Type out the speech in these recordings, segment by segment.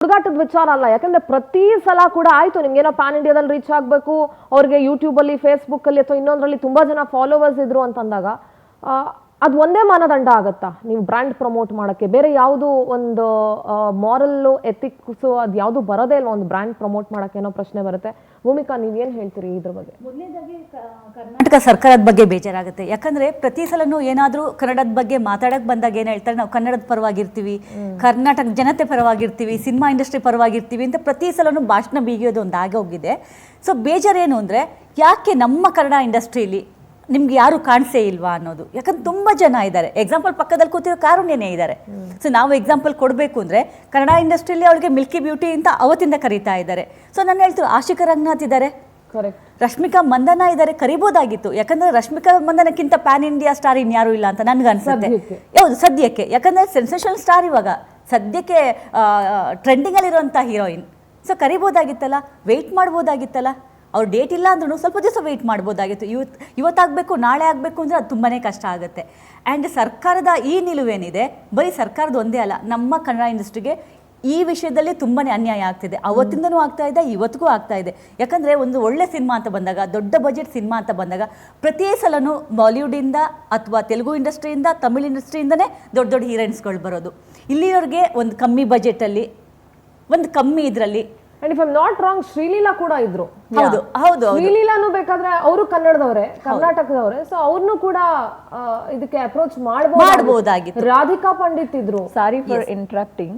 ಹುಡುಗಾಟದ ವಿಚಾರ ಅಲ್ಲ. ಯಾಕಂದ್ರೆ ಪ್ರತಿ ಸಲ ಕೂಡ ಆಯ್ತು ನಿಮ್ಗೇನೋ ಪ್ಯಾನ್ ಇಂಡಿಯಾದಲ್ಲಿ ರೀಚ್ ಆಗಬೇಕು, ಅವ್ರಿಗೆ ಯೂಟ್ಯೂಬ್ ಅಲ್ಲಿ, ಫೇಸ್ಬುಕ್ ಅಲ್ಲಿ ಅಥವಾ ಇನ್ನೊಂದರಲ್ಲಿ ತುಂಬಾ ಜನ ಫಾಲೋವರ್ಸ್ ಇದ್ರು ಅಂತಂದಾಗ ಅದು ಒಂದೇ ಮಾನದಂಡ ಆಗತ್ತಾ ನೀವು ಬ್ರ್ಯಾಂಡ್ ಪ್ರಮೋಟ್ ಮಾಡಕ್ಕೆ? ಬೇರೆ ಯಾವುದು ಒಂದು ಮಾರಲ್ಲು, ಎಥಿಕ್ಸ್ ಅದು ಯಾವುದು ಬರೋದೇ ಇಲ್ಲ ಒಂದು ಬ್ರ್ಯಾಂಡ್ ಪ್ರಮೋಟ್ ಮಾಡಕ್ಕೆ ಅನ್ನೋ ಪ್ರಶ್ನೆ ಬರುತ್ತೆ. ಭೂಮಿಕಾ, ನೀವೇನು ಹೇಳ್ತೀರಿ ಇದ್ರ ಬಗ್ಗೆ? ಮೊದಲನೇದಾಗಿ ಕರ್ನಾಟಕ ಸರ್ಕಾರದ ಬಗ್ಗೆ ಬೇಜಾರಾಗುತ್ತೆ. ಯಾಕಂದ್ರೆ ಪ್ರತಿ ಸಲನೂ ಏನಾದರೂ ಕನ್ನಡದ ಬಗ್ಗೆ ಮಾತಾಡಕ್ಕೆ ಬಂದಾಗ ಏನು ಹೇಳ್ತಾರೆ, ನಾವು ಕನ್ನಡದ ಪರವಾಗಿರ್ತೀವಿ, ಕರ್ನಾಟಕ ಜನತೆ ಪರವಾಗಿರ್ತೀವಿ, ಸಿನಿಮಾ ಇಂಡಸ್ಟ್ರಿ ಪರವಾಗಿರ್ತೀವಿ ಅಂತ ಪ್ರತಿ ಸಲನೂ ಭಾಷಣ ಬೀಗಿಯೋದು ಒಂದು ಆಗಿ ಹೋಗಿದೆ. ಸೊ ಬೇಜಾರೇನು ಅಂದರೆ, ಯಾಕೆ ನಮ್ಮ ಕನ್ನಡ ಇಂಡಸ್ಟ್ರೀಲಿ ನಿಮ್ಗೆ ಯಾರು ಕಾಣಿಸೇ ಇಲ್ವಾ ಅನ್ನೋದು. ಯಾಕಂದ್ರೆ ತುಂಬ ಜನ ಇದ್ದಾರೆ. ಎಕ್ಸಾಂಪಲ್ ಪಕ್ಕದಲ್ಲಿ ಕೂತಿರೋ ಕಾರುಣ್ಯನೇ ಇದ್ದಾರೆ. ಸೊ ನಾವು ಎಕ್ಸಾಂಪಲ್ ಕೊಡಬೇಕು ಅಂದರೆ, ಕನ್ನಡ ಇಂಡಸ್ಟ್ರಿಯಲ್ಲಿ ಅವಳಿಗೆ ಮಿಲ್ಕಿ ಬ್ಯೂಟಿ ಅಂತ ಅವತ್ತಿಂದ ಕರೀತಾ ಇದ್ದಾರೆ. ಸೊ ನಾನು ಹೇಳ್ತೀನಿ, ಆಶಿಕಾ ರಂಗನಾಥ್ ಇದ್ದಾರೆ, ರಶ್ಮಿಕಾ ಮಂದನ ಇದ್ದಾರೆ, ಕರಿಬೋದಾಗಿತ್ತು. ಯಾಕಂದ್ರೆ ರಶ್ಮಿಕಾ ಮಂದನಕ್ಕಿಂತ ಪ್ಯಾನ್ ಇಂಡಿಯಾ ಸ್ಟಾರ್ ಇನ್ಯಾರು ಇಲ್ಲ ಅಂತ ನನ್ಗನ್ಸುತ್ತೆ. ಹೌದು, ಸದ್ಯಕ್ಕೆ. ಯಾಕಂದ್ರೆ ಸೆನ್ಸೇಷನಲ್ ಸ್ಟಾರ್ ಇವಾಗ ಸದ್ಯಕ್ಕೆ ಟ್ರೆಂಡಿಂಗಲ್ಲಿರುವಂಥ ಹೀರೋಯಿನ್. ಸೊ ಕರಿಬೋದಾಗಿತ್ತಲ್ಲ, ವೆಯ್ಟ್ ಮಾಡ್ಬೋದಾಗಿತ್ತಲ್ಲ. ಅವ್ರು ಡೇಟ್ ಇಲ್ಲ ಅಂದ್ರೂ ಸ್ವಲ್ಪ ದಿವಸ ವೆಯ್ಟ್ ಮಾಡ್ಬೋದಾಗಿತ್ತು. ಇವತ್ತಾಗಬೇಕು ನಾಳೆ ಆಗಬೇಕು ಅಂದರೆ ಅದು ತುಂಬಾ ಕಷ್ಟ ಆಗುತ್ತೆ. ಆ್ಯಂಡ್ ಸರ್ಕಾರದ ಈ ನಿಲುವೇನಿದೆ, ಬರೀ ಸರ್ಕಾರದ ಒಂದೇ ಅಲ್ಲ, ನಮ್ಮ ಕನ್ನಡ ಇಂಡಸ್ಟ್ರಿಗೆ ಈ ವಿಷಯದಲ್ಲಿ ತುಂಬಾ ಅನ್ಯಾಯ ಆಗ್ತಿದೆ. ಅವತ್ತಿಂದನೂ ಆಗ್ತಾ ಇದೆ, ಇವತ್ತಿಗೂ ಆಗ್ತಾ ಇದೆ. ಯಾಕಂದರೆ ಒಂದು ಒಳ್ಳೆ ಸಿನಿಮಾ ಅಂತ ಬಂದಾಗ, ದೊಡ್ಡ ಬಜೆಟ್ ಸಿನಿಮಾ ಅಂತ ಬಂದಾಗ, ಪ್ರತಿ ಸಲನೂ ಬಾಲಿವುಡಿಂದ ಅಥವಾ ತೆಲುಗು ಇಂಡಸ್ಟ್ರಿಯಿಂದ, ತಮಿಳ್ ಇಂಡಸ್ಟ್ರಿಯಿಂದನೇ ದೊಡ್ಡ ದೊಡ್ಡ ಹೀರೋಯಿನ್ಸ್ಗಳು ಬರೋದು. ಇಲ್ಲಿರೋರಿಗೆ ಒಂದು ಕಮ್ಮಿ ಬಜೆಟಲ್ಲಿ, ಒಂದು ಕಮ್ಮಿ ಇದರಲ್ಲಿ. And if I am not wrong, Sreeleela ಕೂಡ ಇದ್ರು. ಹೌದು ಹೌದು, ಶ್ರೀಲೀಲಾನು ಬೇಕಾದ್ರೆ ಅವರು ಕನ್ನಡದವರೇ, ಕರ್ನಾಟಕದವರೇ. ಸೊ ಅವ್ರನ್ನು ಕೂಡ ಇದಕ್ಕೆ ಅಪ್ರೋಚ್ ಮಾಡಬಹುದಾಗಿತ್ತು. ರಾಧಿಕಾ ಪಂಡಿತ್ ಇದ್ರು. Sorry for interrupting.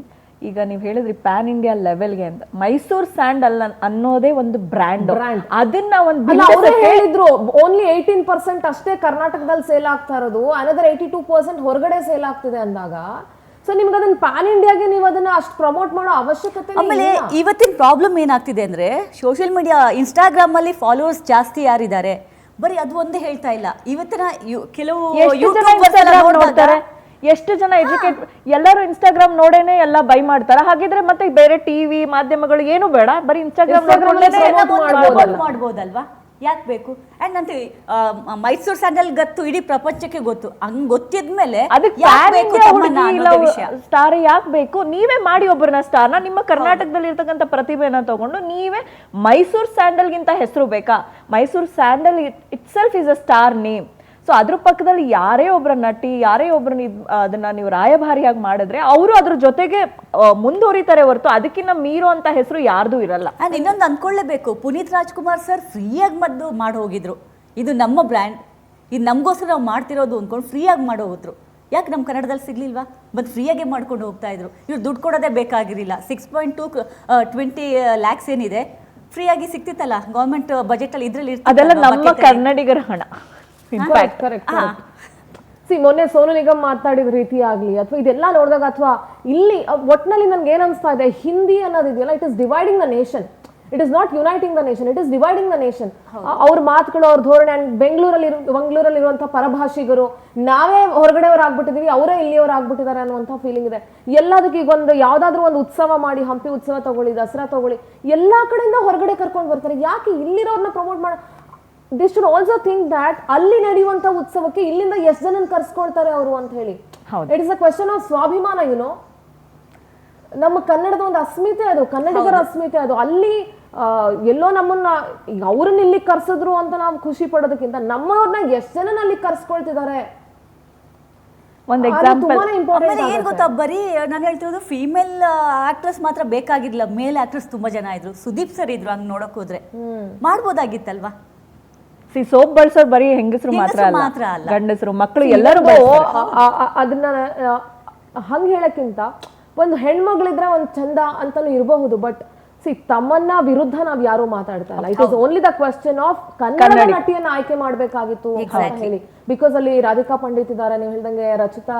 ಈಗ ನೀವು ಹೇಳಿದ್ರಿ ಪ್ಯಾನ್ ಇಂಡಿಯಾ ಲೆವೆಲ್ಗೆ ಅಂತ. ಮೈಸೂರ್ ಸ್ಯಾಂಡಲ್ ಅನ್ನೋದೇ ಒಂದು ಬ್ರ್ಯಾಂಡ್. ಅದನ್ನ ಒಂದು ಹೇಳಿದ್ರು, ಓನ್ಲಿ 18% ಅಷ್ಟೇ ಕರ್ನಾಟಕದಲ್ಲಿ ಸೇಲ್ ಆಗ್ತಾ ಇರೋದು, ಅನದರ್ 82% ಹೊರಗಡೆ ಸೇಲ್ ಆಗ್ತಿದೆ ಅಂದಾಗ, ಸೊ ನಿಮ್ಗೆ ಅದನ್ನ ಪ್ಯಾನ್ ಇಂಡಿಯಾಗೆ ನೀವು ಅದನ್ನ ಅಷ್ಟು ಪ್ರಮೋಟ್ ಮಾಡೋ ಅವಶ್ಯಕತೆ. ಆಮೇಲೆ ಇವತ್ತಿನ ಪ್ರಾಬ್ಲಮ್ ಏನಾಗ್ತಿದೆ ಅಂದ್ರೆ, ಸೋಷಿಯಲ್ ಮೀಡಿಯಾ, ಇನ್ಸ್ಟಾಗ್ರಾಮ್ ಅಲ್ಲಿ ಫಾಲೋವರ್ಸ್ ಜಾಸ್ತಿ ಯಾರಿದ್ದಾರೆ, ಬರೀ ಅದು ಒಂದೇ ಹೇಳ್ತಾ ಇಲ್ಲ. ಇವತ್ತಿನ ಕೆಲವು ನೋಡ್ತಾರೆ, ಎಷ್ಟು ಜನ ಎಜುಕೇಟ್, ಎಲ್ಲರೂ ಇನ್ಸ್ಟಾಗ್ರಾಮ್ ನೋಡೇನೆ ಎಲ್ಲ ಬೈ ಮಾಡ್ತಾರೆ. ಹಾಗಿದ್ರೆ ಮತ್ತೆ ಬೇರೆ ಟಿವಿ ಮಾಧ್ಯಮಗಳು ಏನು ಬೇಡ, ಬರೀ ಇನ್ಸ್ಟಾಗ್ರಾಮ್ ಮಾಡ್ಬೋದಲ್ವಾ? ಯಾಕೆ ಬೇಕು? ಅಂಡ್ ಅಂತ ಮೈಸೂರು ಸ್ಯಾಂಡಲ್ ಗೊತ್ತು, ಇಡೀ ಪ್ರಪಂಚಕ್ಕೆ ಗೊತ್ತು. ಹಂಗ್ ಗೊತ್ತಿದ್ಮೇಲೆ ಸ್ಟಾರ್ ಯಾಕೆ ಬೇಕು? ನೀವೇ ಮಾಡಿ ಒಬ್ಬರನ್ನ ಸ್ಟಾರ್ನ. ನಿಮ್ಮ ಕರ್ನಾಟಕದಲ್ಲಿ ಇರ್ತಕ್ಕಂಥ ಪ್ರತಿಭೆನ ತಗೊಂಡು ನೀವೇ ಮೈಸೂರು ಸ್ಯಾಂಡಲ್ಗಿಂತ ಹೆಸರು ಬೇಕಾ? Mysuru sandal itself is a star name. So ಅದ್ರ ಪಕ್ಕದಲ್ಲಿ ಯಾರೇ ಒಬ್ಬರ ನಟಿ, ಯಾರೇ ಒಬ್ಬರನ್ನ ಅದನ್ನ ನೀವು ರಾಯಭಾರಿಯಾಗಿ ಮಾಡಿದ್ರೆ ಅವರು ಅದ್ರ ಜೊತೆಗೆ ಮುಂದುವರಿತಾರೆ ಹೊರತು ಅದಕ್ಕಿಂತ ಮೀರೋ ಅಂತ ಹೆಸರು ಯಾರ್ದು ಇರಲ್ಲ. ಅಂಡ್ ಇನ್ನೊಂದು ಅನ್ಕೊಳ್ಳೇಬೇಕು, ಪುನೀತ್ ರಾಜ್ಕುಮಾರ್ ಸರ್ ಫ್ರೀಯಾಗಿ ಮಾಡಿ ಹೋಗಿದ್ರು. ಇದು ನಮ್ಮ ಬ್ರ್ಯಾಂಡ್, ಇದು ನಮಗೋಸ್ಕರ ನಾವು ಮಾಡ್ತಿರೋದು ಅಂದ್ಕೊಂಡು ಫ್ರೀಯಾಗಿ ಮಾಡಿ ಹೋದ್ರು. ಯಾಕೆ ನಮ್ಮ ಕನ್ನಡದಲ್ಲಿ ಸಿಗ್ಲಿಲ್ವಾ? ಮತ್ತು ಫ್ರೀಯಾಗೆ ಮಾಡ್ಕೊಂಡು ಹೋಗ್ತಾ ಇದ್ರು. ಇವ್ರು ದುಡ್ಡು ಕೊಡೋದೇ ಬೇಕಾಗಿರಲಿಲ್ಲ. 6.20 lakhs ಏನಿದೆ ಫ್ರೀಯಾಗಿ ಸಿಕ್ತಿತ್ತಲ್ಲ ಗೌರ್ಮೆಂಟ್ ಬಜೆಟಲ್ಲಿ. ಇದ್ರಲ್ಲಿ ಅದೆಲ್ಲ ನಮ್ಮ ಕನ್ನಡಿಗರ ಹಣ. ಮೊನ್ನೆ ಸೋನು ನಿಗಮ್ ಮಾತಾಡಿದ ರೀತಿ ಆಗ್ಲಿ ಅಥವಾ ಇದೆಲ್ಲ ನೋಡಿದಾಗ, ಅಥವಾ ಇಲ್ಲಿ ಒಟ್ನಲ್ಲಿ ನನ್ಗೆ ಏನ್ ಅನ್ಸ್ತಾ ಇದೆ, ಹಿಂದಿ ಅನ್ನೋದಿದೆಯಲ್ಲ, it is dividing the nation. It is not uniting the nation, it is dividing the nation. ಅವ್ರ ಮಾತುಗಳು, ಅವ್ರ ಧೋರಣೆ. ಅಂಡ್ ಬೆಂಗಳೂರಲ್ಲಿರುವಂತಹ ಪರಭಾಷಿಗರು ನಾವೇ ಹೊರಗಡೆಯವ್ರು ಆಗ್ಬಿಟ್ಟಿದೀವಿ, ಅವರೇ ಇಲ್ಲಿಯವ್ರು ಆಗ್ಬಿಟ್ಟಿದ್ದಾರೆ ಅನ್ನುವಂಥ ಫೀಲಿಂಗ್ ಇದೆ. ಎಲ್ಲದಕ್ಕೆ ಈಗ ಒಂದು ಯಾವ್ದಾದ್ರು ಒಂದು ಉತ್ಸವ ಮಾಡಿ, ಹಂಪಿ ಉತ್ಸವ ತಗೊಳ್ಳಿ, ದಸರಾ ತಗೊಳ್ಳಿ, ಎಲ್ಲಾ ಕಡೆಯಿಂದ ಹೊರಗಡೆ ಕರ್ಕೊಂಡು ಬರ್ತಾರೆ. ಯಾಕೆ ಇಲ್ಲಿರೋರ್ನ ಪ್ರಮೋಟ್ ಮಾಡ? They should also think that ಅಲ್ಲಿ ನಡೆಯುವಂತ ಉತ್ಸವಕ್ಕೆ ಇಲ್ಲಿಂದ ಎಷ್ಟು ಜನ ಕರ್ಸ್ಕೊಳ್ತಾರೆ ಅವರು ಅಂತ ಹೇಳಿ. It is a question of ಸ್ವಾಭಿಮಾನ. ನಮ್ಮ ಕನ್ನಡದ ಒಂದು ಅಸ್ಮಿತೆ ಅದು, ಕನ್ನಡಿಗರ ಅಸ್ಮಿತೆ ಅದು. ಅಲ್ಲಿ ಎಲ್ಲೋ ನಮ್ಮನ್ನ ಈಗ ಅವ್ರನ್ನ ಇಲ್ಲಿ ಕರ್ಸಿದ್ರು ಅಂತ ನಾವು ಖುಷಿ ಪಡೋದಕ್ಕಿಂತ ನಮ್ಮವ್ರನ್ನ ಎಷ್ಟು ಜನ ಅಲ್ಲಿ ಕರ್ಸ್ಕೊಳ್ತಿದ್ದಾರೆ. ಒಂದು ಎಕ್ಸಾಂಪಲ್ ಏನ್ ಗೊತ್ತಾ, ಬರೀ ನಾನು ಹೇಳ್ತಿರೋದು ಫೀಮೇಲ್ ಆಕ್ಟ್ರೆಸ್ ಮಾತ್ರ ಬೇಕಾಗಿರ್ಲಿಲ್ಲ, ಮೇಲ್ ಆಕ್ಟ್ರೆಸ್ ತುಂಬಾ ಜನ ಇದ್ರು. ಸುದೀಪ್ ಸರ್ ಇದ್ರು. ಹಂಗ್ ನೋಡಕ್ ಹೋದ್ರೆ ಮಾಡ್ಬೋದಾಗಿತ್ತಲ್ವಾ? ಸೋಪ್ ಬಳಸೋರು ಬರೀ ಹೆಂಗಸರು ಮಾತ್ರ ಅಲ್ಲ, ಗಂಡಸರು, ಮಕ್ಕಳು ಎಲ್ಲರೂ ಅದನ್ನ ಹಂಗ ಹೇಳಕ್ಕಿಂತ ಒಂದು ಹೆಣ್ಮಗಳಿದ್ರೆ ಒಂದ್ ಚಂದ ಅಂತಾನು ಇರಬಹುದು. ಬಟ್ ತಮ್ಮನ್ನ ವಿರುದ್ಧ ನಾವ್ ಯಾರು ಮಾತಾಡ್ತಾ ಇಲ್ಲ. It is only the question of Kannada ನಟಿಯನ್ನ ಆಯ್ಕೆ ಮಾಡ್ಬೇಕಾಗಿತ್ತು ಅಂತ ಹೇಳಿ. ಬಿಕಾಸ್ ಅಲ್ಲಿ ರಾಧಿಕಾ ಪಂಡಿತ್ ಇದ್ದಾರೆ, ನೀವು ಹೇಳ್ದಂಗೆ ರಚಿತಾ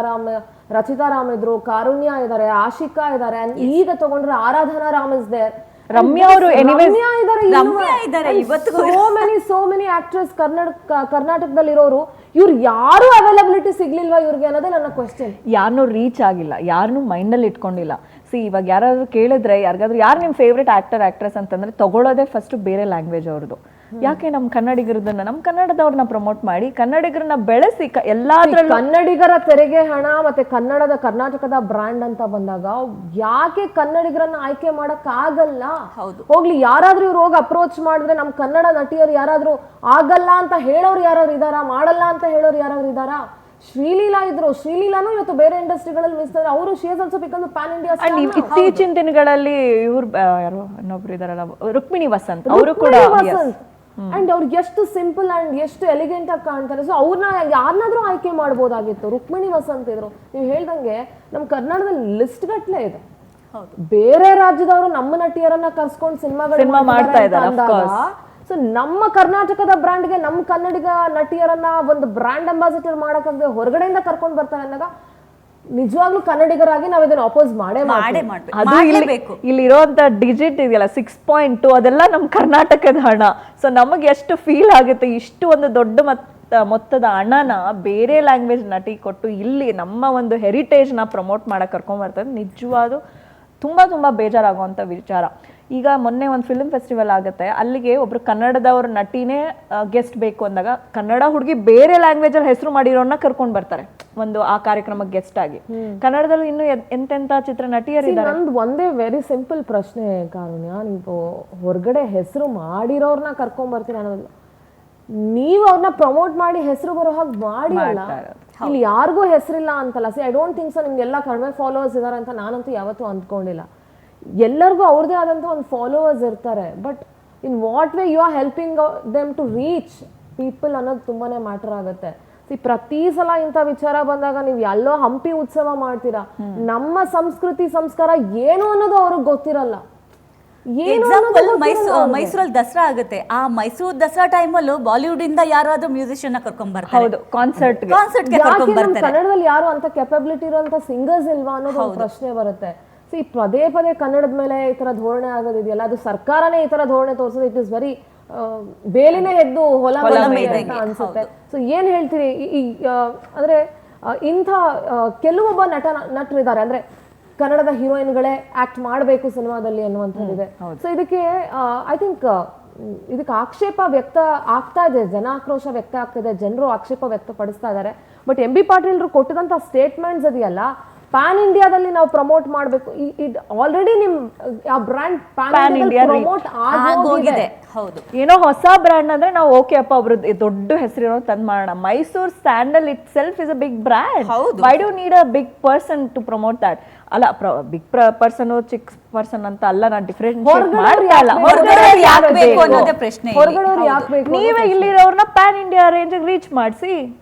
ರಾಮ್ ಇದ್ರು, ಕಾರುಣ್ಯ ಇದಾರೆ, ಆಶಿಕಾ ಇದಾರೆ. ಈಗ ತಗೊಂಡ್ರೆ ಆರಾಧನಾ ರಾಮ್ ಇಸ್ ದೇರ್, ರಮ್ಯಾ ಅವರು ಸೋ ಮೆನಿ ಆಕ್ಟ್ರೆಸ್ ಕರ್ನಾಟಕದಲ್ಲಿ ಇರೋರು. ಇವ್ರು ಯಾರು ಅವೈಲಬಿಲಿಟಿ ಸಿಗ್ಲಿಲ್ವಾ ಇವ್ರಿಗೆ ಅನ್ನೋದೇ ನನ್ನ ಕ್ವೆಶ್ಚನ್. ಯಾರನ್ನೂ ರೀಚ್ ಆಗಿಲ್ಲ, ಯಾರನ್ನೂ ಮೈಂಡಲ್ಲಿ ಇಟ್ಕೊಂಡಿಲ್ಲ. ಇವಾಗ ಯಾರಾದ್ರೂ ಕೇಳಿದ್ರೆ, ಯಾರಿಗಾದ್ರೂ ಯಾರು ನಿಮ್ ಫೇವ್ರೆಟ್ ಆಕ್ಟರ್ ಆಕ್ಟ್ರೆಸ್ ಅಂತಂದ್ರೆ ತಗೊಳ್ಳೋದೇ ಫಸ್ಟ್ ಬೇರೆ ಲ್ಯಾಂಗ್ವೇಜ್ ಅವ್ರದ್ದು. ಯಾಕೆ ನಮ್ಮ ಕನ್ನಡಿಗರದನ್ನ ನಮ್ಮ ಕನ್ನಡದವ್ರನ್ನ ಪ್ರಮೋಟ್ ಮಾಡಿ ಕನ್ನಡಿಗರನ್ನ ಬೆಳೆಸಿ ಎಲ್ಲಾದ್ರಲ್ಲೂ ಕನ್ನಡಿಗರ ತೆರಿಗೆ ಹಣ ಮತ್ತೆ ಕರ್ನಾಟಕದ ಬ್ರ್ಯಾಂಡ್ ಅಂತ ಬಂದಾಗ ಯಾಕೆ ಕನ್ನಡಿಗರನ್ನ ಆಯ್ಕೆ ಮಾಡಕ್ ಆಗಲ್ಲ? ಹೋಗ್ಲಿ, ಯಾರಾದ್ರೂ ಇವ್ರು ಹೋಗಿ ಅಪ್ರೋಚ್ ಮಾಡಿದ್ರೆ ನಮ್ ಕನ್ನಡ ನಟಿಯರು ಯಾರಾದ್ರೂ ಆಗಲ್ಲ ಅಂತ ಹೇಳೋರು ಯಾರಾದ್ರು ಇದಾರಾ? ಮಾಡಲ್ಲ ಅಂತ ಹೇಳೋರು ಯಾರಾದ್ರು ಇದಾರಾ? ಶ್ರೀಲೀಲಾ ಇದ್ರು, ಶ್ರೀಲೀಲಾನು ಇವತ್ತು ಬೇರೆ ಇಂಡಸ್ಟ್ರಿಗಳಲ್ಲಿ ಮಿಸ್ತಾರೆ. ಅವರು she has also become PAN India star. ಇತ್ತೀಚಿನ ದಿನಗಳಲ್ಲಿ ಇವ್ರು ಯಾರು ಇನ್ನೊಬ್ರು ಇದಾರಲ್ಲ, ರುಕ್ಮಿಣಿ ವಸಂತ್, ಅವರು ಕೂಡ ಅಂಡ್ ಅವ್ರಿಗೆ ಎಷ್ಟು ಸಿಂಪಲ್ ಅಂಡ್ ಎಷ್ಟು ಎಲಿಗೆಂಟ್ ಆಗಿ ಕಾಣ್ತಾರೆ. ಸೊ ಅವ್ರನ್ನ ಯಾರನ್ನಾದ್ರೂ ಆಯ್ಕೆ ಮಾಡ್ಬೋದಾಗಿತ್ತು. ರುಕ್ಮಿಣಿ ವಸಂತ್ ಇದ್ರು. ನೀವು ಹೇಳ್ದಂಗೆ ನಮ್ ಕರ್ನಾಟಕದಲ್ಲಿ ಲಿಸ್ಟ್ ಗಟ್ಲೆ ಇದೆ. ಬೇರೆ ರಾಜ್ಯದವರು ನಮ್ಮ ನಟಿಯರನ್ನ ಕರ್ಸ್ಕೊಂಡು ಸಿನಿಮಾ ಮಾಡ್ತಾ ಇದ್ದಾರೆ. ಸೊ ನಮ್ಮ ಕರ್ನಾಟಕದ ಬ್ರ್ಯಾಂಡ್ಗೆ ನಮ್ಮ ಕನ್ನಡಿಗ ನಟಿಯರನ್ನ ಒಂದು ಬ್ರ್ಯಾಂಡ್ ಅಂಬಾಸಿಡರ್ ಮಾಡಕ್ಕಾಗದೆ ಹೊರಗಡೆಯಿಂದ ಕರ್ಕೊಂಡು ಬರ್ತಾರೆ ಅಂದಾಗ ನಿಜವಾಗ್ಲೂ ಕನ್ನಡಿಗರಾಗಿ ನಾವ್ ಇದನ್ನ ಅಪೋಸ್ ಮಾಡೇ ಮಾಡ್ಬೇಕು. ಅದು ಇಲ್ಲಿ ಇರೋಂತ ಡಿಜಿಟ್ ಇದೆಯಲ್ಲ 6.2 ಅದೆಲ್ಲ ನಮ್ ಕರ್ನಾಟಕದ ಹಣ. ಸೊ ನಮಗೆ ಎಷ್ಟು ಫೀಲ್ ಆಗುತ್ತೆ, ಇಷ್ಟು ಒಂದು ದೊಡ್ಡ ಮೊತ್ತದ ಹಣನ ಬೇರೆ ಲ್ಯಾಂಗ್ವೇಜ್ ನಟಿ ಕೊಟ್ಟು ಇಲ್ಲಿ ನಮ್ಮ ಒಂದು ಹೆರಿಟೇಜ್ ನ ಪ್ರಮೋಟ್ ಮಾಡಕ್ ಕರ್ಕೊಂಡ್ ಬರ್ತಾರೆ. ನಿಜವಾದ ತುಂಬಾ ಬೇಜಾರಾಗುವಂತ ವಿಚಾರ. ಈಗ ಮೊನ್ನೆ ಒಂದು ಫಿಲ್ಮ್ ಫೆಸ್ಟಿವಲ್ ಆಗುತ್ತೆ, ಅಲ್ಲಿಗೆ ಒಬ್ರು ಕನ್ನಡದವ್ರ ನಟಿನೇ ಗೆಸ್ಟ್ ಬೇಕು ಅಂದಾಗ ಕನ್ನಡ ಹುಡುಗಿ ಬೇರೆ ಲ್ಯಾಂಗ್ವೇಜ್ ಅಲ್ಲಿ ಹೆಸರು ಮಾಡಿರೋನ್ನ ಕರ್ಕೊಂಡ್ ಬರ್ತಾರೆ ಒಂದು ಆ ಕಾರ್ಯಕ್ರಮಕ್ಕೆ ಗೆಸ್ಟ್ ಆಗಿ. ಕನ್ನಡದಲ್ಲಿ ಇನ್ನು ಎಂತೆಂತ ಚಿತ್ರ ನಟಿಯರಿದ್ದಾರೆ. ನಂದು ಒಂದೇ ವೆರಿ ಸಿಂಪಲ್ ಪ್ರಶ್ನೆ ಕಾರುಣ್ಯ, ನೀವು ಹೊರಗಡೆ ಹೆಸರು ಮಾಡಿರೋರ್ನ ಕರ್ಕೊಂಡ್ ಬರ್ತೀರ ಅನ್ನೋದು, ನೀವು ಅವ್ರನ್ನ ಪ್ರಮೋಟ್ ಮಾಡಿ ಹೆಸರು ಬರೋ ಹಾಗೆ ಮಾಡಿ ಅಲ್ಲ. ಇಲ್ಲಿ ಯಾರಿಗೂ ಹೆಸರಿಲ್ಲ ಅಂತಲ್ಲ. C I don't think so ನಿಮ್ಗೆಲ್ಲ ಕಡಿಮೆ ಫಾಲೋವರ್ಸ್ ಇದಾರೆ ಅಂತ ನಾನಂತೂ ಯಾವತ್ತೂ ಅಂದ್ಕೊಂಡಿಲ್ಲ. ಎಲ್ಲರಿಗೂ ಅವ್ರದೇ ಆದಂಥ ಒಂದು ಫಾಲೋವರ್ಸ್ ಇರ್ತಾರೆ. But in what way you are helping them to reach people ಅನ್ನೋದು ತುಂಬಾನೇ ಮ್ಯಾಟರ್ ಆಗುತ್ತೆ. ಪ್ರತಿ ಸಲ ಇಂಥ ವಿಚಾರ ಬಂದಾಗ ನೀವು ಎಲ್ಲೋ ಹಂಪಿ ಉತ್ಸವ ಮಾಡ್ತೀರಾ, ನಮ್ಮ ಸಂಸ್ಕೃತಿ ಸಂಸ್ಕಾರ ಏನು ಅನ್ನೋದು ಅವ್ರಿಗೆ ಗೊತ್ತಿರಲ್ಲ. ಎಕ್ಸಾಂಪಲ್ ಮೈಸೂರಲ್ಲಿ ದಸರಾ ಆಗುತ್ತೆ, ಆ ಮೈಸೂರು ದಸರಾ ಟೈಮಲ್ಲೂ ಬಾಲಿವುಡ್ ಇಂದ ಯಾರಾದ್ರೂ ಮ್ಯೂಸಿಷಿಯನ್ ಕರ್ಕೊಂಡ್ ಬರ್ತಾರೆ ಕಾನ್ಸರ್ಟ್ ಕನ್ನಡದಲ್ಲಿ ಯಾರು ಅಂತ ಕೆಪಬಿಲಿಟಿ ಇರುವಂತ ಸಿಂಗರ್ಸ್ ಇಲ್ವಾ ಅನ್ನೋದು ಒಂದು ಪ್ರಶ್ನೆ ಬರುತ್ತೆ. ಪದೇ ಪದೇ ಕನ್ನಡದ ಮೇಲೆ ಈ ತರ ಧೋರಣೆ ಆಗೋದಿದೆಯಲ್ಲ, ಅದು ಸರ್ಕಾರನೇ ಈ ತರ ಧೋರಣೆ ತೋರಿಸೋದು. ಇಟ್ ಇಸ್ ವೆರಿ ಬೇಲಿನೇ ಎದ್ದು ಹೊಲ ಅಂತ ಅನ್ಸುತ್ತೆ. ಸೊ ಏನ್ ಹೇಳ್ತೀರಿ ಅಂದ್ರೆ ಇಂಥ ಕೆಲವೊಬ್ಬ ನಟರಿದ್ದಾರೆ, ಅಂದ್ರೆ ಕನ್ನಡದ ಹೀರೋಯಿನ್ಗಳೇ ಆಕ್ಟ್ ಮಾಡಬೇಕು ಸಿನಿಮಾದಲ್ಲಿ ಅನ್ನುವಂಥದ್ದಿದೆ. ಸೊ ಇದಕ್ಕೆ ಐ ಥಿಂಕ್ ಇದಕ್ಕೆ ಆಕ್ಷೇಪ ವ್ಯಕ್ತ ಆಗ್ತಾ ಇದೆ, ಜನಾಕ್ರೋಶ ವ್ಯಕ್ತ ಆಗ್ತಿದೆ, ಜನರು ಆಕ್ಷೇಪ ವ್ಯಕ್ತಪಡಿಸ್ತಾ ಇದ್ದಾರೆ. ಬಟ್ ಎಂ ಬಿ ಪಾಟೀಲ್ರು ಕೊಟ್ಟಿದಂತ ಸ್ಟೇಟ್ಮೆಂಟ್ಸ್ ಇದೆಯಲ್ಲ, ಪ್ಯಾನ್ ಇಂಡಿಯಾದಲ್ಲಿ ನಾವು ಪ್ರಮೋಟ್ ಮಾಡಬೇಕು, ಆಲ್ರೆಡಿ ನಿಮ್ ಆ ಬ್ರ್ಯಾಂಡ್ ಪ್ಯಾನ್ ಇಂಡಿಯಾ ಪ್ರಮೋಟ್ ಆಗೋಗಿದೆ. ಏನೋ ಹೊಸ ಬ್ರ್ಯಾಂಡ್ ಅಂದ್ರೆ ನಾವು ಓಕೆ ಅಪ್ಪ ಒಬ್ರು ದೊಡ್ಡ ಹೆಸರಿರೋ ತಂದ್ ಮಾಡೋಣ. Mysore sandal itself is a big brand. Why do need a big person to promote that? ಅಲ್ಲ, ಬಿಗ್ ಪರ್ಸನ್ ಚಿಕ್ಕ ಪರ್ಸನ್ ಅಂತ ಅಲ್ಲ, ನಾನು ಡಿಫರೆನ್ಶಿಯೇಟ್ ಮಾಡ್ತಾ ಇಲ್ಲ. ನೀವೇ ಇಲ್ಲಿರೋರ್ನ ಪ್ಯಾನ್ ಇಂಡಿಯಾ ರೇಂಜ್ ರೀಚ್ ಮಾಡಿಸಿ.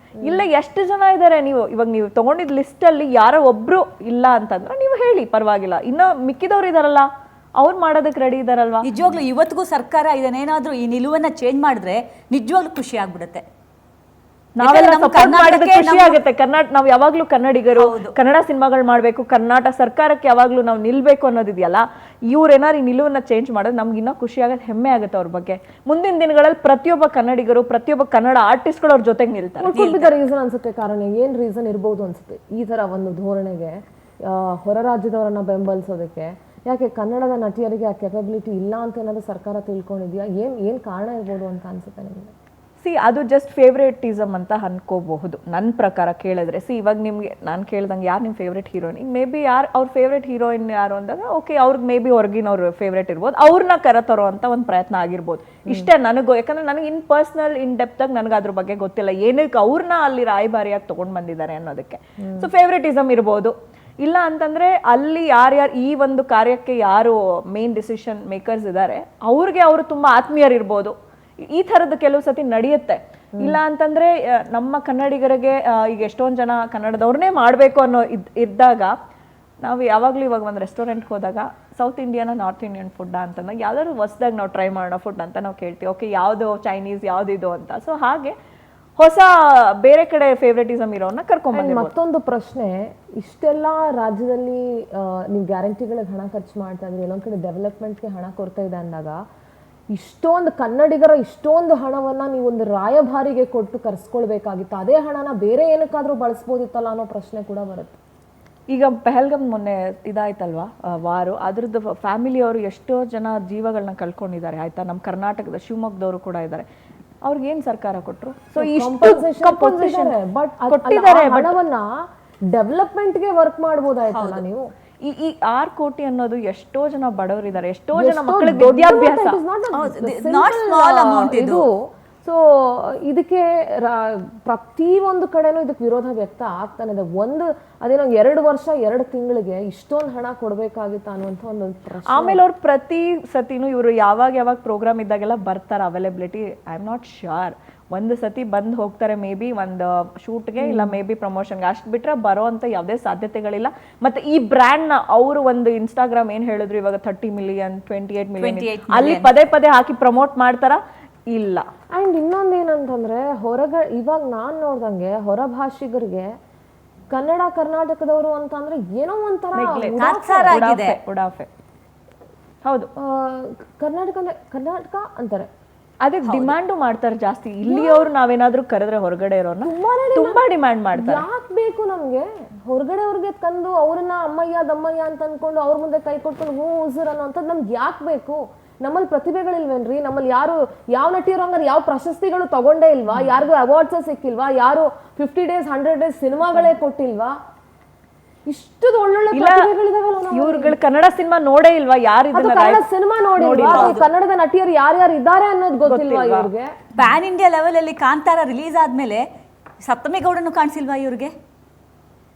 ಇಲ್ಲ ಎಷ್ಟು ಜನ ಇದ್ದಾರೆ, ಇವಾಗ ನೀವು ತಗೊಂಡಿದ್ ಲಿಸ್ಟ್ ಅಲ್ಲಿ ಯಾರೋ ಒಬ್ರು ಇಲ್ಲ ಅಂತಂದ್ರೆ ನೀವು ಹೇಳಿ, ಪರವಾಗಿಲ್ಲ. ಇನ್ನ ಮಿಕ್ಕಿದವ್ರು ಇದಾರಲ್ಲ, ಅವ್ರು ಮಾಡೋದಕ್ಕೆ ರೆಡಿ ಇದಾರಲ್ವಾ? ನಿಜವಾಗ್ಲೂ ಇವತ್ತಿಗೂ ಸರ್ಕಾರ ಇದನ್ನೇನಾದ್ರೂ ಈ ನಿಲುವನ್ನ ಚೇಂಜ್ ಮಾಡಿದ್ರೆ ನಿಜವಾಗ್ಲೂ ಖುಷಿ ಆಗ್ಬಿಡುತ್ತೆ. ನಾವೆಲ್ಲ ಸಪೋರ್ಟ್ ಮಾಡಿದ್ರೆ ಖುಷಿ ಆಗುತ್ತೆ. ನಾವ್ ಯಾವಾಗ್ಲೂ ಕನ್ನಡಿಗರು ಕನ್ನಡ ಸಿನಿಮಾಗಳು ಮಾಡ್ಬೇಕು, ಕರ್ನಾಟಕ ಸರ್ಕಾರಕ್ಕೆ ಯಾವಾಗ್ಲೂ ನಾವು ನಿಲ್ಬೇಕು ಅನ್ನೋದಿದೆಯಲ್ಲ. ಇವ್ರೇನಾರು ಈ ನಿಲುವನ್ನ ಚೇಂಜ್ ಮಾಡೋದು ನಮ್ಗೆ ಇನ್ನೂ ಖುಷಿ ಆಗುತ್ತೆ, ಹೆಮ್ಮೆ ಆಗುತ್ತೆ ಅವ್ರ ಬಗ್ಗೆ. ಮುಂದಿನ ದಿನಗಳಲ್ಲಿ ಪ್ರತಿಯೊಬ್ಬ ಕನ್ನಡಿಗರು, ಪ್ರತಿಯೊಬ್ಬ ಕನ್ನಡ ಆರ್ಟಿಸ್ಟ್ಗಳು ಅವ್ರ ಜೊತೆಗೆ ನಿಲ್ತಾರೆ. ರೀಸನ್ ಅನ್ಸುತ್ತೆ ಕಾರಣ, ಏನ್ ರೀಸನ್ ಇರ್ಬೋದು ಅನ್ಸುತ್ತೆ ಈ ತರ ಒಂದು ಧೋರಣೆಗೆ, ಹೊರ ರಾಜ್ಯದವರನ್ನ ಬೆಂಬಲಿಸೋದಕ್ಕೆ? ಯಾಕೆ ಕನ್ನಡದ ನಟಿಯರಿಗೆ ಆ ಕೆಪಬಿಲಿಟಿ ಇಲ್ಲ ಅಂತ ಏನಾದ್ರು ಸರ್ಕಾರ ತಿಳ್ಕೊಂಡಿದ್ಯಾ? ಏನ್ ಕಾರಣ ಇರ್ಬೋದು ಅಂತ ಅನ್ಸುತ್ತೆ ನಿಮ್ಗೆ? ಅದು ಜಸ್ಟ್ ಫೇವ್ರೇಟಿಸಮ್ ಅಂತ ಅನ್ಕೋಬಹುದು ನನ್ನ ಪ್ರಕಾರ ಕೇಳಿದ್ರೆ. ಇವಾಗ ನಿಮ್ಗೆ ನಾನು ಕೇಳ್ದಂಗೆ ಯಾರು ನಿಮ್ಮ ಫೇವ್ರೇಟ್ ಹೀರೋಯಿನ್, ಮೇ ಬಿ ಯಾರು ಅವ್ರ ಫೇವ್ರೇಟ್ ಹೀರೋಯಿನ್ ಯಾರು ಅಂದಾಗ ಓಕೆ, ಅವ್ರಿಗೆ ಮೇ ಬಿ ಹೊರಗಿನವ್ರು ಫೇವ್ರೇಟ್ ಇರ್ಬೋದು, ಅವ್ರನ್ನ ಕರೆತರೋ ಅಂತ ಒಂದು ಪ್ರಯತ್ನ ಆಗಿರ್ಬೋದು. ಇಷ್ಟೇ ನನಗೂ. ಯಾಕಂದ್ರೆ ನನಗೆ ಇನ್ ಪರ್ಸನಲ್ ಇನ್ ಡೆಪ್ತ್ ಆಗಿ ನನಗೆ ಅದ್ರ ಬಗ್ಗೆ ಗೊತ್ತಿಲ್ಲ, ಏನಕ್ಕೆ ಅವ್ರನ್ನ ಅಲ್ಲಿ ರಾಯಭಾರಿಯಾಗಿ ತಗೊಂಡ್ ಬಂದಿದ್ದಾರೆ ಅನ್ನೋದಕ್ಕೆ. ಸೊ ಫೇವ್ರೇಟಿಸಮ್ ಇರ್ಬೋದು. ಇಲ್ಲ ಅಂತಂದ್ರೆ ಅಲ್ಲಿ ಯಾರ್ಯಾರು ಈ ಒಂದು ಕಾರ್ಯಕ್ಕೆ ಯಾರು ಮೇನ್ ಡಿಸಿಷನ್ ಮೇಕರ್ಸ್ ಇದ್ದಾರೆ ಅವ್ರಿಗೆ ಅವರು ತುಂಬಾ ಆತ್ಮೀಯರಿರ್ಬೋದು. ಈ ಥರದ್ದು ಕೆಲವು ಸತಿ ನಡೆಯುತ್ತೆ. ಇಲ್ಲ ಅಂತಂದ್ರೆ ನಮ್ಮ ಕನ್ನಡಿಗರಿಗೆ ಈಗ ಎಷ್ಟೊಂದು ಜನ ಕನ್ನಡದವ್ರನ್ನೇ ಮಾಡಬೇಕು ಅನ್ನೋ ಇದ್ದಾಗ ನಾವು ಯಾವಾಗಲೂ ಇವಾಗ ಒಂದು ರೆಸ್ಟೋರೆಂಟ್ಗೆ ಹೋದಾಗ south Indian north Indian food ಅಂತಂದಾಗ ಯಾವ್ದಾದ್ರು ಹೊಸದಾಗಿ ನಾವು ಟ್ರೈ ಮಾಡೋಣ ಫುಡ್ ಅಂತ ನಾವು ಕೇಳ್ತೀವಿ. ಓಕೆ, ಯಾವುದು ಚೈನೀಸ್, ಯಾವ್ದಿದು ಅಂತ. ಸೊ ಹಾಗೆ ಹೊಸ ಬೇರೆ ಕಡೆ ಫೇವ್ರೇಟಿಸಮ್ ಇರೋನ್ನ ಕರ್ಕೊಂಡ್ಬಂದು. ಮತ್ತೊಂದು ಪ್ರಶ್ನೆ, ಇಷ್ಟೆಲ್ಲ ರಾಜ್ಯದಲ್ಲಿ ನೀವು ಗ್ಯಾರಂಟಿಗಳಿಗೆ ಹಣ ಖರ್ಚು ಮಾಡ್ತಾ ಇದ್ರಿ, ಎಲ್ಲೊಂದ್ ಕಡೆ ಡೆವಲಪ್ಮೆಂಟ್ಗೆ ಹಣ ಕೊಡ್ತಾ ಇದೆ ಅಂದಾಗ ಇಷ್ಟೊಂದು ಕನ್ನಡಿಗರ ಇಷ್ಟೊಂದು ಹಣವನ್ನ ನೀವು ಒಂದು ರಾಯಭಾರಿಗೆ ಕೊಟ್ಟು ಕರ್ಸ್ಕೊಳ್ಬೇಕಾಗಿತ್ತು. ಅದೇ ಹಣನ ಬೇರೆ ಏನಕ್ಕಾದ್ರೂ ಬಳಸ್ಬೋದಿತ್ತಲ್ಲ ಅನ್ನೋ ಪ್ರಶ್ನೆ ಕೂಡ ಬರುತ್ತೆ. ಈಗ ಪಹಲ್ಗಮ್ ಮೊನ್ನೆ ಇದಾಯ್ತಲ್ವಾ ವಾರು, ಅದ್ರದ್ದು ಫ್ಯಾಮಿಲಿಯವರು ಎಷ್ಟೋ ಜನ ಜೀವಗಳನ್ನ ಕಳ್ಕೊಂಡಿದ್ದಾರೆ ಆಯ್ತಾ. ನಮ್ಮ ಕರ್ನಾಟಕದ ಶಿವಮೊಗ್ಗದವರು ಕೂಡ ಇದ್ದಾರೆ. ಅವ್ರಿಗೇನ್ ಸರ್ಕಾರ ಕೊಟ್ರು? ಸೊ ಕಂಪನ್ಸೇಷನ್ ಬಟ್ ಕೊಟ್ಟಿದ್ದಾರೆ. ಹಣವನ್ನ ಡೆವಲಪ್ಮೆಂಟ್ಗೆ ವರ್ಕ್ ಮಾಡ್ಬೋದಾಯ್ತಲ್ಲ ನೀವು. ಈ 6 ಕೋಟಿ ಅನ್ನೋದು ಎಷ್ಟೋ ಜನ ಬಡವರಿದ್ದಾರೆ, ಎಷ್ಟೋ ಜನ ಮಕ್ಕಳಿಗೆ ವಿದ್ಯಾಭ್ಯಾಸ. ನಾಟ್ ಸ್ಮಾಲ್ ಅಮೌಂಟ್ ಇದು. ಸೊ ಇದಕ್ಕೆ ಪ್ರತಿಯೊಂದು ಕಡೆನೂ ಇದಕ್ಕೆ ವಿರೋಧ ವ್ಯಕ್ತ ಆಗ್ತಾನೆ ಇದೆ. ಅದೇನೋ 2 ವರ್ಷ 2 ತಿಂಗಳಿಗೆ ಇಷ್ಟೊಂದು ಹಣ ಕೊಡ್ಬೇಕಾಗಿತ್ತ ಅನ್ನುವಂಥ ಒಂದು ಪ್ರಶ್ನೆ. ಆಮೇಲೆ ಅವ್ರು ಪ್ರತಿ ಸತಿನೂ ಇವರು ಯಾವಾಗ ಪ್ರೋಗ್ರಾಮ್ ಇದ್ದಾಗೆಲ್ಲ ಬರ್ತಾರೆ. Availability I am not sure. ಒಂದು ಸತಿ ಬಂದು ಹೋಗ್ತಾರೆ, ಮೇ ಬಿ ಒಂದು ಶೂಟ್ಗೆ ಇಲ್ಲ ಮೇ ಬಿ ಪ್ರಮೋಷನ್ಗೆ, ಅಷ್ಟು ಬಿಟ್ರೆ ಬರೋ ಅಂತ ಯಾವುದೇ ಸಾಧ್ಯತೆಗಳಿಲ್ಲ. ಮತ್ತೆ ಈ ಬ್ರ್ಯಾಂಡ್ನ ಅವರು ಒಂದು ಇನ್ಸ್ಟಾಗ್ರಾಮ್ ಏನು ಹೇಳಿದ್ರು ಇವಾಗ 30 ಮಿಲಿಯನ್ 28 ಮಿಲಿಯನ್ ಅಲ್ಲಿ ಪದೇ ಹಾಕಿ ಪ್ರಮೋಟ್ ಮಾಡ್ತಾರ ಇಲ್ಲ. ಅಂಡ್ ಇನ್ನೊಂದೇನಂತಂದ್ರೆ ಇವಾಗ ನಾನ್ ನೋಡ್ದಂಗೆ ಹೊರ ಭಾಷಿಗರಿಗೆ ಕನ್ನಡ ಕರ್ನಾಟಕದವರು ಅಂತ ಅಂದ್ರೆ ಏನೋ ಒಂಥರ ಉಡಾಫೆ. ಹೌದು, ಕರ್ನಾಟಕ ಅಂತಾರೆ. ಅದಕ್ಕೆ ಡಿಮ್ಯಾಂಡು ಮಾಡ್ತಾರೆ ಜಾಸ್ತಿ. ಇಲ್ಲಿಯವರು ನಾವೇನಾದ್ರೂ ಕರೆದ್ರೆ ಹೊರಗಡೆ ಇರೋರ್ನ ತುಂಬಾ ಡಿಮ್ಯಾಂಡ್ ಮಾಡ್ತಾರೆ. ಯಾಕೆ ಬೇಕು ನಮ್ಗೆ ಹೊರಗಡೆ ಅವ್ರಿಗೆ ತಂದು ಅವ್ರನ್ನ ಅಮ್ಮಯ್ಯ ದಮ್ಮಯ್ಯ ಅಂತ ಅನ್ಕೊಂಡು ಅವ್ರ ಮುಂದೆ ಕೈ ಕೊಟ್ಕೊಂಡು ಹೂ ಉಸಿರು ಅನ್ನೋಂಥದ್ದು ನಮ್ಗೆ ಯಾಕೆ ಬೇಕು? ನಮ್ಮಲ್ಲಿ ಪ್ರತಿಭೆಗಳಿಲ್ವೇನ್ರಿ? ನಮ್ಮಲ್ಲಿ ಯಾವ ನಟಿಯರು ಹಂಗಾರೆ ಯಾವ ಪ್ರಶಸ್ತಿಗಳು ತಗೊಂಡೇ ಇಲ್ವಾ? ಯಾರಿಗೂ ಅವಾರ್ಡ್ಸ್ ಸಿಕ್ಕಿಲ್ವಾ? ಯಾರು 50 days 100 days ಸಿನಿಮಾಗಳೇ ಕೊಟ್ಟಿಲ್ವಾ? ಇಷ್ಟು ಒಳ್ಳೊಳ್ಳೆ ಪ್ರತಿಭೆಗಳಿದಾವಲ್ಲ. ಇವ್ರುಗಳು ಕನ್ನಡ ಸಿನಿಮಾ ನೋಡೇ ಇಲ್ವಾ? ಯಾರು ಕನ್ನಡ ಸಿನಿಮಾ ನೋಡಿಲ್ವಾ? ಕನ್ನಡದ ನಟಿಯರು ಯಾರ್ಯಾರು ಇದ್ದಾರೆ ಅನ್ನೋದು ಗೊತ್ತಿಲ್ವಾ ಇವ್ರಿಗೆ? ಪ್ಯಾನ್ ಇಂಡಿಯಾ ಲೆವೆಲ್ ಅಲ್ಲಿ ಕಾಂತಾರ ರಿಲೀಸ್ ಆದ್ಮೇಲೆ ಸಪ್ತಮೇಗೌಡನು ಕಾಣಿಸಿಲ್ವಾ ಇವ್ರಿಗೆ?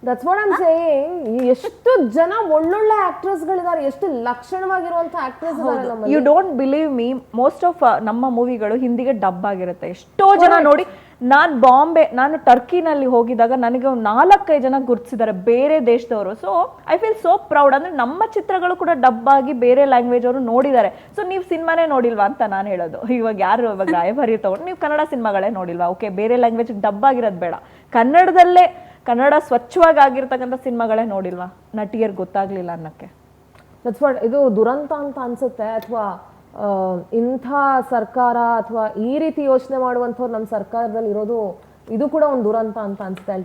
That's what I am saying. ಎಷ್ಟು ಜನ ಒಳ್ಳೊಳ್ಳೆ ಆಕ್ಟ್ರೆಸ್ ಗಳಿದ್ದಾರೆ, ಎಷ್ಟು ಲಕ್ಷಣವಾಗಿರುವಂತ ಆಕ್ಟ್ರೆಸ್ ಇದ್ದಾರೆ ನಮ್ಮಲ್ಲಿ. You don't believe me, most of ನಮ್ಮ ಮೂವಿಗಳು ಹಿಂದಿಗೆ ಡಬ್ ಆಗಿರುತ್ತೆ. ಎಷ್ಟೋ ಜನ ನೋಡಿ, ನಾನು ಟರ್ಕಿನಲ್ಲಿ ಹೋಗಿದಾಗ ನನಗೆ 4-5 ಜನ ಗುರ್ತಿಸಿದ್ದಾರೆ ಬೇರೆ ದೇಶದವರು. So I feel so proud. ಅಂದ್ರೆ ನಮ್ಮ ಚಿತ್ರಗಳು ಕೂಡ ಡಬ್ ಆಗಿ ಬೇರೆ ಲ್ಯಾಂಗ್ವೇಜ್ ಅವರು ನೋಡಿದ್ದಾರೆ. ಸೊ ನೀವು ಸಿನಿಮಾನೇ ನೋಡಿಲ್ವಾ ಅಂತ ನಾನು ಹೇಳೋದು. ಇವಾಗ ರಾಯಭಾರಿ ತಗೊಂಡು ನೀವು ಕನ್ನಡ ಸಿನಿಮಾಗಳೇ ನೋಡಿಲ್ವಾ? ಓಕೆ, ಬೇರೆ ಲ್ಯಾಂಗ್ವೇಜ್ ಡಬ್ ಆಗಿರೋದು ಬೇಡ, ಕನ್ನಡದಲ್ಲೇ ಕನ್ನಡ ಸ್ವಚ್ಛವಾಗಿ ಆಗಿರ್ತಕ್ಕಂಥ ಸಿನಿಮಾಗಳೇ ನೋಡಿಲ್ವಾ? ನಟಿಯರ್ ಗೊತ್ತಾಗ್ಲಿಲ್ಲ ಅನ್ನಕ್ಕೆ. That's what. ಇದು ದುರಂತ ಅಂತ ಅನ್ಸುತ್ತೆ, ಅಥವಾ ಇಂಥ ಸರ್ಕಾರ ಅಥವಾ ಈ ರೀತಿ ಯೋಚನೆ ಮಾಡುವಂಥವ್ರು ನಮ್ಮ ಸರ್ಕಾರದಲ್ಲಿ ಇರೋದು ಇದು ಕೂಡ ಒಂದು ದುರಂತ ಅಂತ ಅನ್ಸುತ್ತೆ.